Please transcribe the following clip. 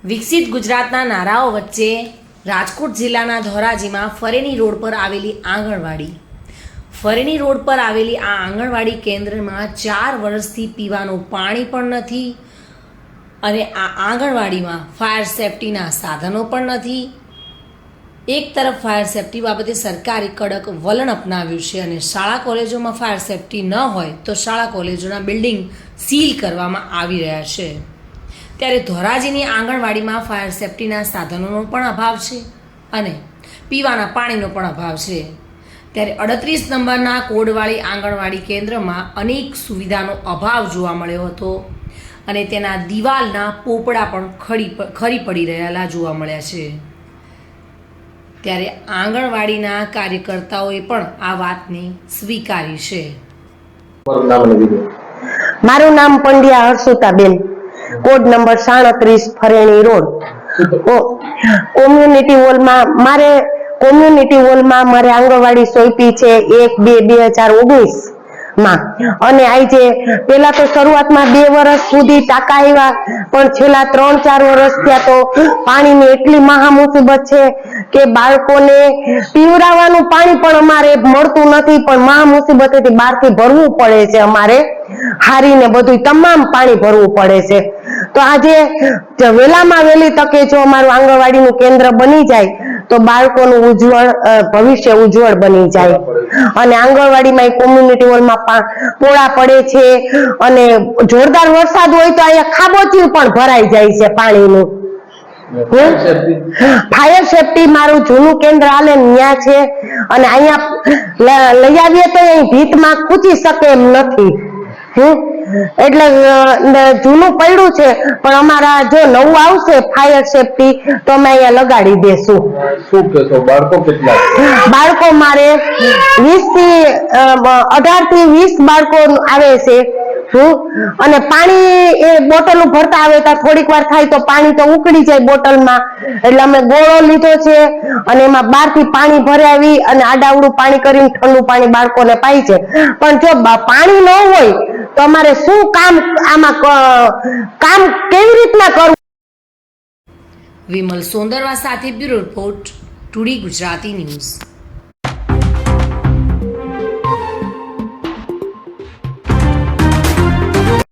વિકસિત ગુજરાતના નારાઓ વચ્ચે રાજકોટ જિલ્લાના ધોરાજીમાં ફરેની રોડ પર આવેલી આંગણવાડી આ આંગણવાડી કેન્દ્રમાં 4 વર્ષથી પીવાનું પાણી પણ નથી અને આ આંગણવાડીમાં ફાયર સેફટીના સાધનો પણ નથી। એક તરફ ફાયર સેફટી બાબતે સરકારે કડક વલણ અપનાવ્યું છે અને શાળા કોલેજોમાં ફાયર સેફટી ન હોય તો શાળા કોલેજોના બિલ્ડિંગ સીલ કરવામાં આવી રહ્યા છે। ત્યારે ધોરાજીની આંગણવાડીમાં ફાયર સેફટીના સાધનોનો પણ અભાવ છે અને પીવાના પાણીનો પણ અભાવ છે। ત્યારે 38 નંબરના કોડવાળી આંગણવાડી કેન્દ્રમાં અનેક સુવિધાનો અભાવ જોવા મળ્યો હતો અને તેના દિવાલના પોપડા પણ ખરી પડી રહેલા જોવા મળ્યા છે। ત્યારે આંગણવાડીના કાર્યકર્તાઓએ પણ આ વાતને સ્વીકારી છે। મારું નામ પંડ્યા હર્ષુતાબેન, code number 37 Fareni road. Community હોલમાં મારે આંગણવાડી સોંપી છે 1/2/2019 માં અને આજે પેલા તો શરૂઆતમાં 2 વર્ષ સુધી ટાંકા આવ્યા, પણ છેલ્લા 3-4 વર્ષ થયા તો પાણીની એટલી મહા મુસીબત છે કે બાળકોને પીવડાવવાનું પાણી પણ અમારે મળતું નથી, પણ મહા મુસીબતેથી બહારથી ભરવું પડે છે। અમારે હારીને બધું તમામ પાણી ભરવું પડે છે। તો આજે વહેલામાં વહેલી તકે જો અમારું આંગણવાડીનું કેન્દ્ર બની જાય તો બાળકોનું ભવિષ્ય ઉજ્જવળ બની જાય અને આંગણવાડીમાં કોમ્યુનિટી હોલમાં પોળા પડે છે અને જોરદાર વરસાદ હોય તો અહીંયા ખાબોચિયું પણ ભરાઈ જાય છે પાણીનું। ફાયર સેફટી મારું જૂનું કેન્દ્ર હાલે ત્યાં છે અને અહીંયા લઈ આવીએ તો અહીં ભીતમાં ખૂચી શકે એમ નથી, એટલે જૂનું પડ્યું છે, પણ અમારા જો નવું આવશે ફાયર સેફટી તો અમે અહીંયા લગાડી દેશું। શું કહેશો, બાળકો કેટલા? બાળકો મારે 18 થી 20 બાળકો આવે છે અને પાણી એ બોટલ ભરતા આવે તો થોડીક વાર થાય તો પાણી તો ઉકળી જાય બોટલમાં, એટલે અમે ગોળો લીધો છે અને એમાં બહારથી પાણી ભરાવી અને આડાવડું પાણી કરીને ઠંડુ પાણી બાળકોને પાય છે। પણ જો પાણી ન હોય તો અમારે શું કામ કેવી રીતના કરવું? વિમલ સોંદરવા સાથે bureau report, today Gujarati news.